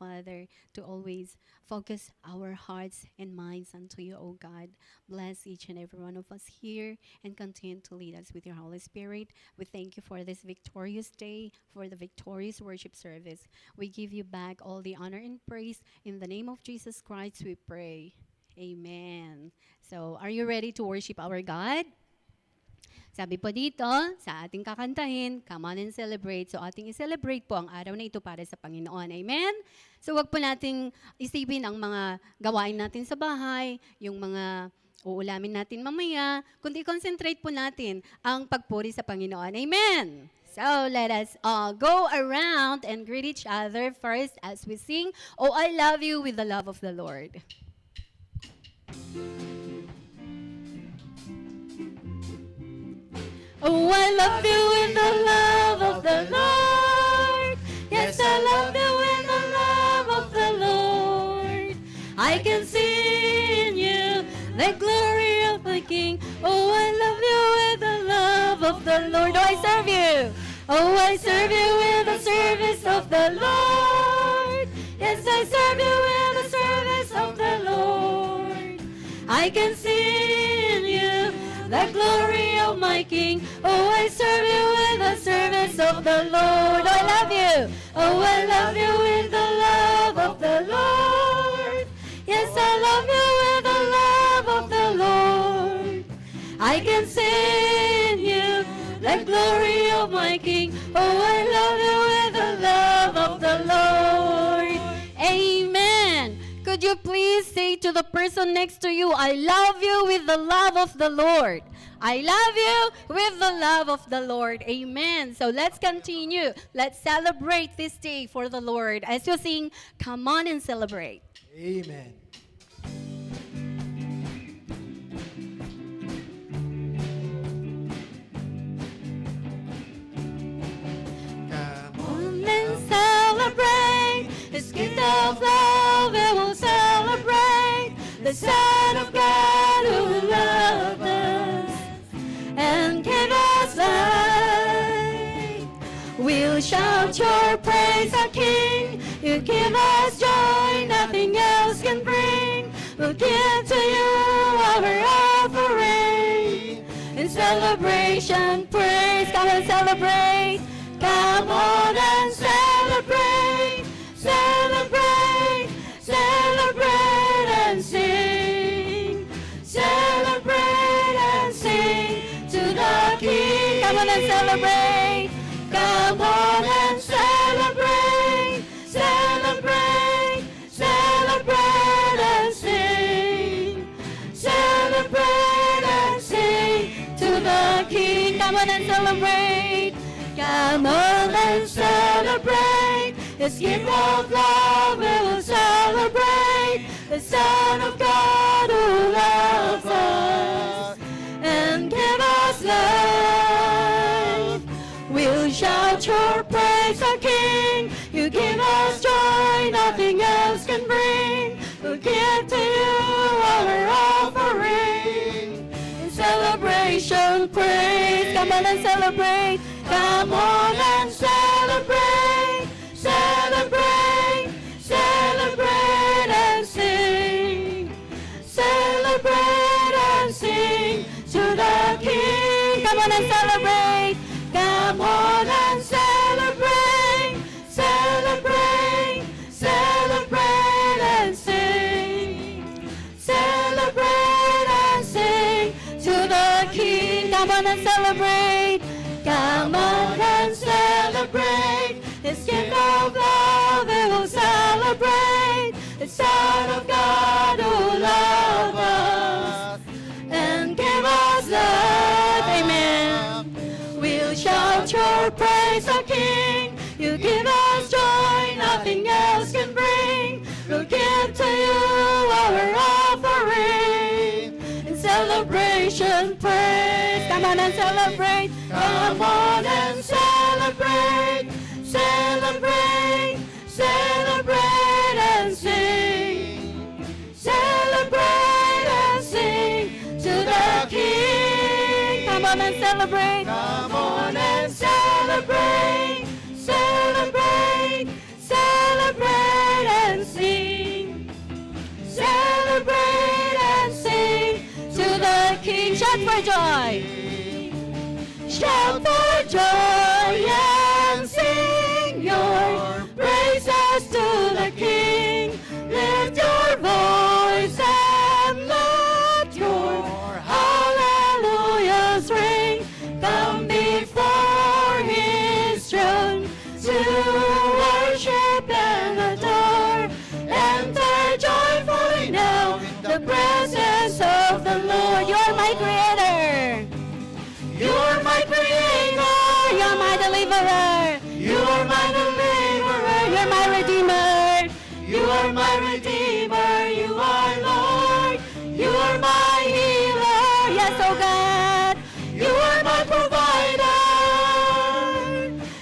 Father, to always focus our hearts and minds unto you, O God. Bless each and every one of us here and continue to lead us with your Holy Spirit. We thank you for this victorious day, for the victorious worship service. We give you back all the honor and praise. In the name of Jesus Christ, we pray. Amen. So, are you ready to worship our God? Sabi po dito, sa ating kakantahin, come on and celebrate. So ating i-celebrate po ang araw na ito para sa Panginoon. Amen? So wag po nating isipin ang mga gawain natin sa bahay, yung mga uulamin natin mamaya, kundi concentrate po natin ang pagpuri sa Panginoon. Amen? So let us all go around and greet each other first as we sing, Oh, I Love You with the Love of the Lord. Oh, I love you in the love of the Lord. Yes, I love you in the love of the Lord. I can see in you the glory of the King. Oh, I love you with the love of the Lord. Oh, I serve you. Oh, I serve you with the service of the Lord. Yes, I serve you with the service of the Lord. I can see in you the glory of my King. Oh, I serve you with the service of the Lord. Oh, I love you. Oh, I love you with the love of the Lord. Yes, I love you with the love of the Lord. I can see in you the glory of my King. Oh, I love you with the love of the Lord. Amen. Could you please say to the person next to you, I love you with the love of the Lord. I love you with the love of the Lord. Amen. So let's continue. Let's celebrate this day for the Lord. As you sing, come on and celebrate. Amen. Come on and celebrate His gift of love. We will celebrate the Son of God who loved us and gave us life. We'll shout your praise, our King. You give us joy, nothing else can bring. We'll give to you our offering. In celebration, praise, come and celebrate. Come on and celebrate, celebrate, celebrate and sing. Celebrate and sing to the King. Come on and celebrate. Come on and celebrate, celebrate, celebrate and sing. Celebrate and sing to the King. Come on and celebrate. Come on and celebrate His gift of love. We will celebrate the Son of God who loves us and gave us life. We'll shout your praise, our King. You give us joy, nothing else can bring. We'll give to you our offering. In celebration, praise. Come on and celebrate. Come on and celebrate, celebrate, celebrate and sing. Celebrate and sing to the King. Come on and celebrate. Come on and celebrate, celebrate, celebrate and sing. Celebrate and sing to the King. Come on and celebrate. Come on and celebrate His gift of love. We will celebrate the Son of God who loved us and gave us life. Amen. We'll shout your praise, our King. You give us joy, nothing else can bring. We'll give to you our offering. In celebration, praise. Come on and celebrate. Come on and celebrate. Celebrate, celebrate and sing. Celebrate and sing to the King. Come on and celebrate. Come on and celebrate. Celebrate, celebrate for joy. Shout for joy and sing your praises to the King. Lift your voice and let your hallelujahs ring. Come before His throne to worship and adore. Enter joyfully now in the presence of the Lord. You're my Creator. You're my Creator. You're my Deliverer. You're my Deliverer. You're my Redeemer. You are my Redeemer. You are Lord. You are my Healer. Yes, oh God. You are my Provider.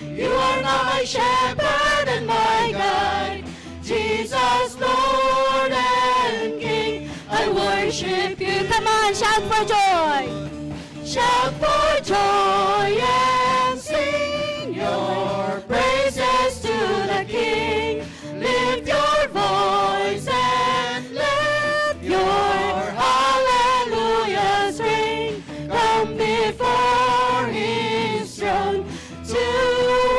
You are now my Shepherd and my Guide. Jesus, Lord and King, I worship you. Come on, shout for joy. Shout for joy and sing your praises to the King. Lift your voice and let your hallelujahs ring. Come before His throne to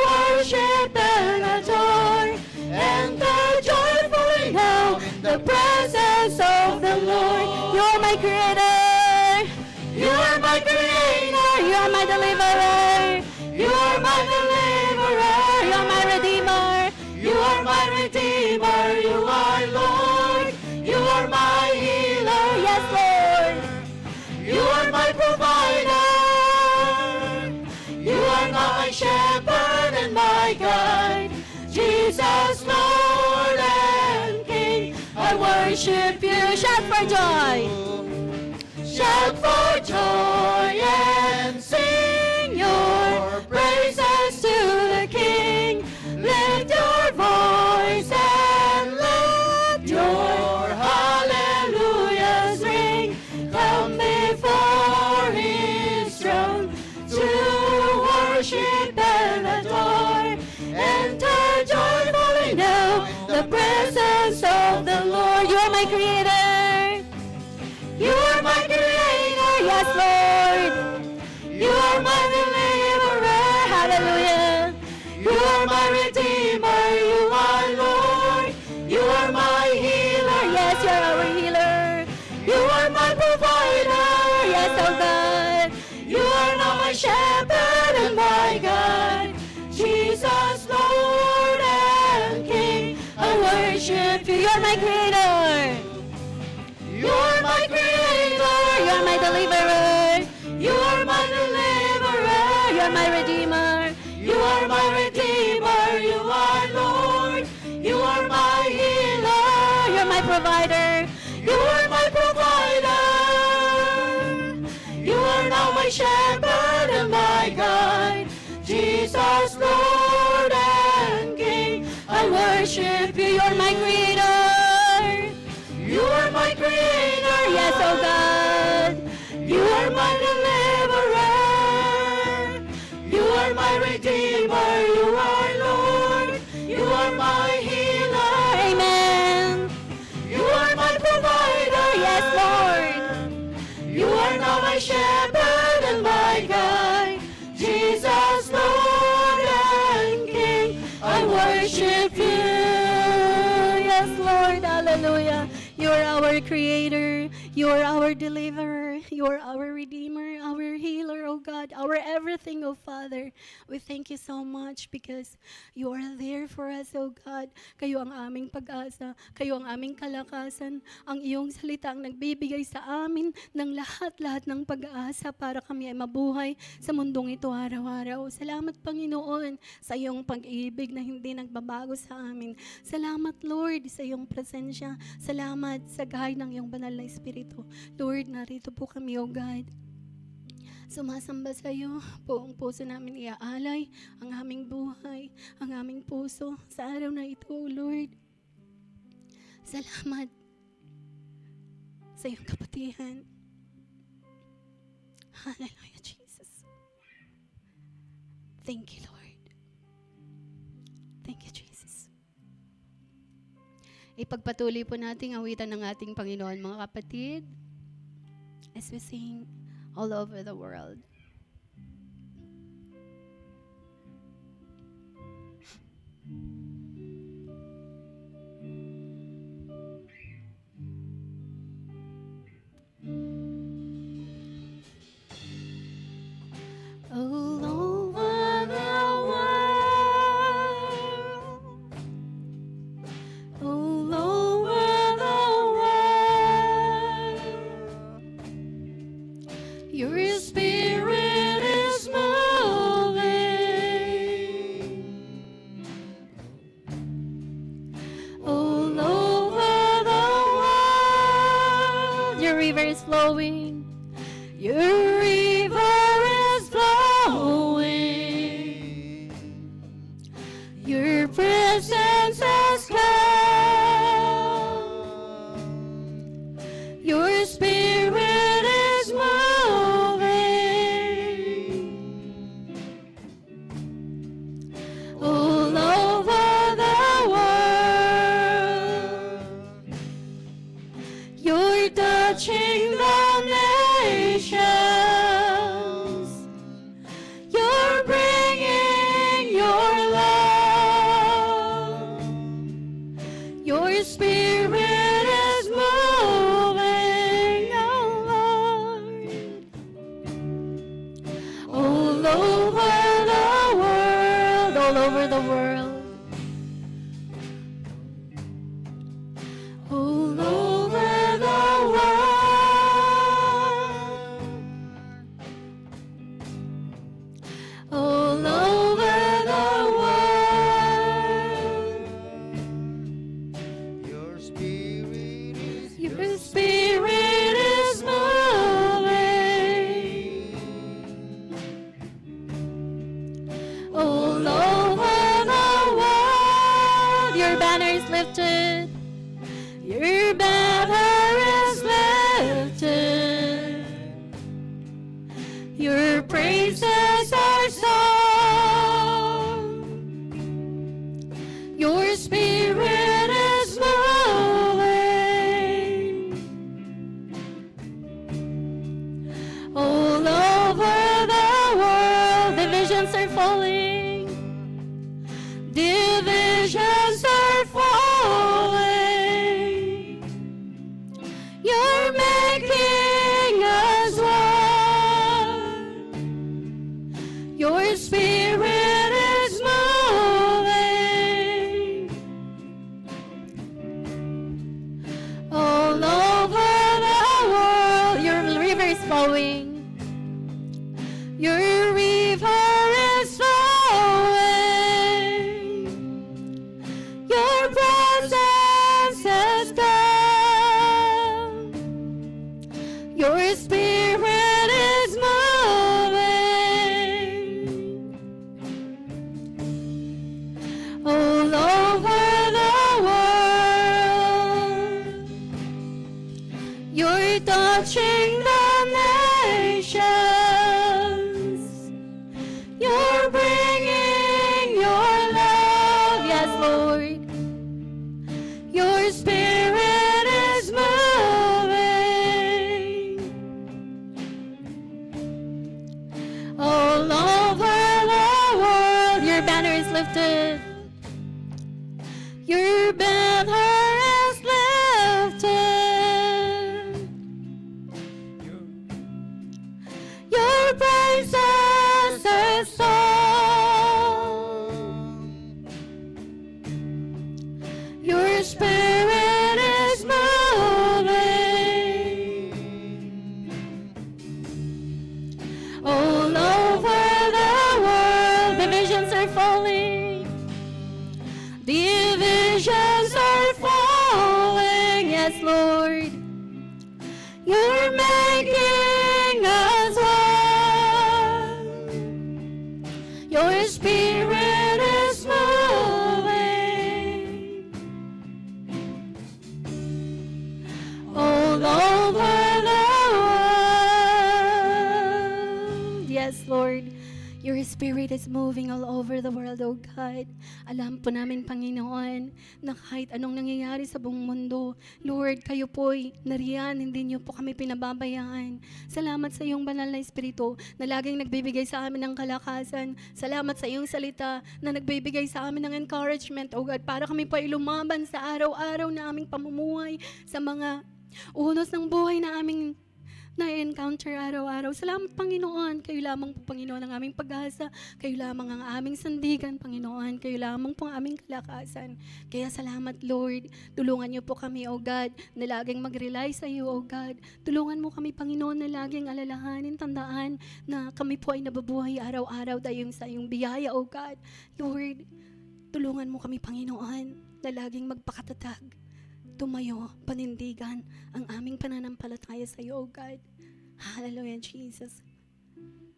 worship and adore. Enter joyfully now in the presence of the Lord. You're my Creator. You are my Creator. You are my Deliverer. You are my Deliverer. You are my Redeemer. You are my Redeemer. You are Lord. You are my Healer. Yes, Lord. You are my Provider. You are now my Shepherd and my Guide. Jesus, Lord and King, I worship you. Shout for joy. Shout for joy and sing your praises to the King. Lift your voice and let your hallelujahs ring. Come before His throne to worship and adore. Enter joyfully now the presence of the Lord. You are my Creator. You are my Creator. Yes, Lord. You are my Deliverer. Hallelujah. You are my Redeemer. You are Lord. You are my Healer. Yes, you are our Healer. You are my Provider. Yes, oh God. You are now my Shepherd and my God. Jesus, Lord and King, I worship you. You're my Creator. You're my Creator. You're my Deliverer. You are my Deliverer. You're my Redeemer. You are my Redeemer. You are Lord. You are my Healer. You're my Provider. You are my Provider. You are now my Shepherd and my Guide. Jesus, Lord and King, I worship you. You're my Creator. You are my Creator. Yes, oh God. You are my Deliverer. You are my Redeemer. You are Lord. You are my Healer. Amen. You are my Provider. Yes, Lord. You are now my Shepherd and my Guide. Jesus, Lord and King, I worship you. Yes, Lord, hallelujah. You are our Creator. You are our Deliverer. You are our Redeemer, our Healer, oh God, our everything, oh Father. We thank you so much because you are there for us, oh God. Kayo ang aming pag-asa. Kayo ang aming kalakasan. Ang iyong salita ang nagbibigay sa amin ng lahat-lahat ng pag-asa para kami ay mabuhay sa mundong ito araw-araw. Salamat, Panginoon, sa iyong pag-ibig na hindi nagbabago sa amin. Salamat, Lord, sa iyong presensya. Salamat sa gahay ng iyong banal na Espiritu. Lord, narito po kami, O God. Sumasamba sa iyo, buong puso namin iaalay ang aming buhay, ang aming puso sa araw na ito, O Lord. Salamat sa iyong kabutihan. Hallelujah, Jesus. Thank you, Lord. Thank you, Jesus. Ipagpatuloy po natin ang awitan ng ating Panginoon, mga kapatid, as we sing all over the world. All over the world, all over the world, your spirit is moving. All over the world, your river is flowing. Your river is flowing. Your presence has come. Your spirit is moving. All over the world. You're touching the nations. You're bringing your love. Your spirit is moving, oh Lord. All over the world, all over the world. All over the world. All over the world. Your spirit is Your spirit is moving. All over the world. Your banner is lifted. Your banner is lifted. Your praises are sung. Your spirit is moving. All over the world, divisions are falling. Divisions are falling. You're making us one. Your spirit is moving. All over the world, your river is flowing. Your river is flowing. Your presence has come. Your spirit is moving. All over the world. You're touching the nations. You're bringing your love, yes, Lord. Your spirit is moving. All over the world, your banner is lifted. Your banner is lifted. Your praises are sung. Your spirit is moving. All over the world, divisions are falling. Divisions are falling, yes, Lord. You're making us one. Your spirit is moving. All over the world. Yes, Lord. Your spirit is moving all over the world, oh God. Alam po namin, Panginoon, na kahit anong nangyayari sa buong mundo, Lord, kayo po'y nariyan, hindi niyo po kami pinababayaan. Salamat sa iyong banal na Espiritu na laging nagbibigay sa amin ng kalakasan. Salamat sa iyong salita na nagbibigay sa amin ng encouragement, O God, para kami pa ilumaban sa araw-araw na aming pamumuhay, sa mga unos ng buhay na aming na-encounter araw-araw. Salamat, Panginoon. Kayo lamang po, Panginoon, ang aming pag-asa. Kayo lamang ang aming sandigan, Panginoon. Kayo lamang po ang aming kalakasan. Kaya salamat, Lord. Tulungan niyo po kami, O God, na laging mag-rely sa iyo, O God. Tulungan mo kami, Panginoon, na laging alalahanin, tandaan na kami po ay nababuhay araw-araw dahil sa iyong biyaya, O God. Lord, tulungan mo kami, Panginoon, na laging magpakatatag, tumayo, panindigan ang aming pananampalataya sa iyo, O God. Hallelujah, Jesus.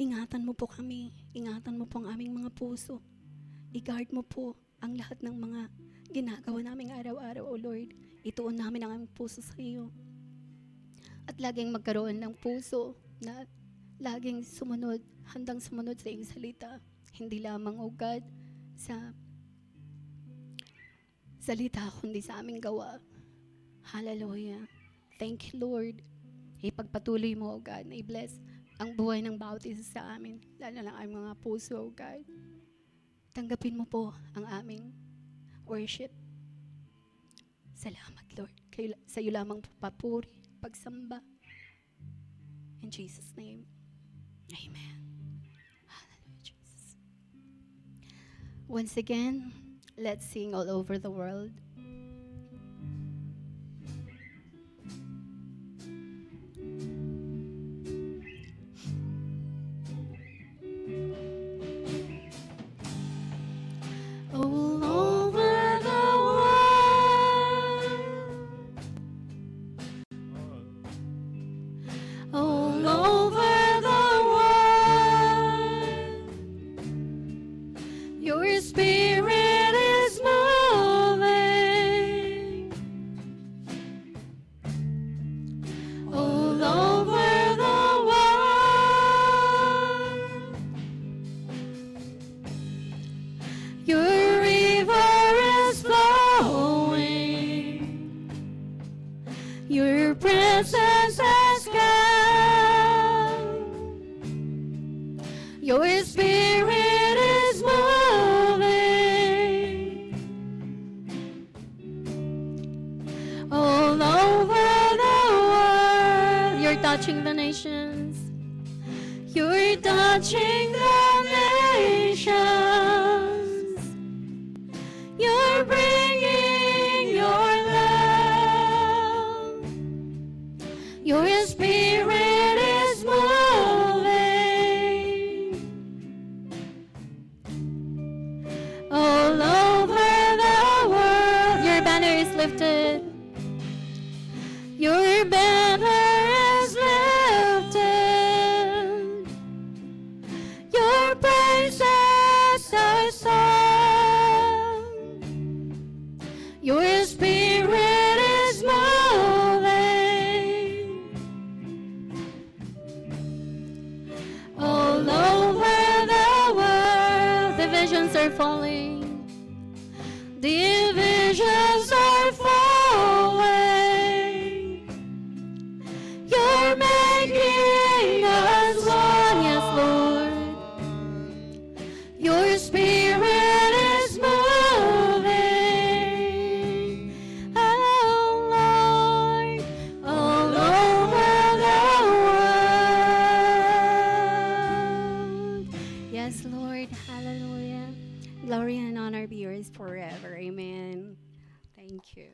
Ingatan mo po kami. Ingatan mo po ang aming mga puso. I-guard mo po ang lahat ng mga ginagawa naming araw-araw, O Lord. Ituon namin ang aming puso sa iyo. At laging magkaroon ng puso na laging sumunod, handang sumunod sa iyong salita. Hindi lamang, O God, sa salita, kundi sa aming gawa. Hallelujah. Thank you, Lord. Ipagpatuloy mo, O God, na i-bless ang buhay ng bawat isa sa amin, lalo na ang mga puso, O God. Tanggapin mo po ang aming worship. Salamat, Lord. Sa iyo lamang papuri, pagsamba. In Jesus' name, Amen. Hallelujah, Jesus. Once again, let's sing all over the world. All over the world, all over the world, your spirit is moving. All over the world, your your presence has come. Your spirit is moving. All over the world, you're touching the nations. You're touching the nations. You're bringing your love. Your spirit is moving. All over the world, your banner is lifted. Your banner is lifted. Your praises are sung. Your spirit is moving. All over the world, divisions are falling. Divisions are falling. You're making us one, yes, Lord. Your spirit is moving. Oh, Lord, all over the world. Yes, Lord, hallelujah. Glory and honor be yours forever. Amen. Thank you.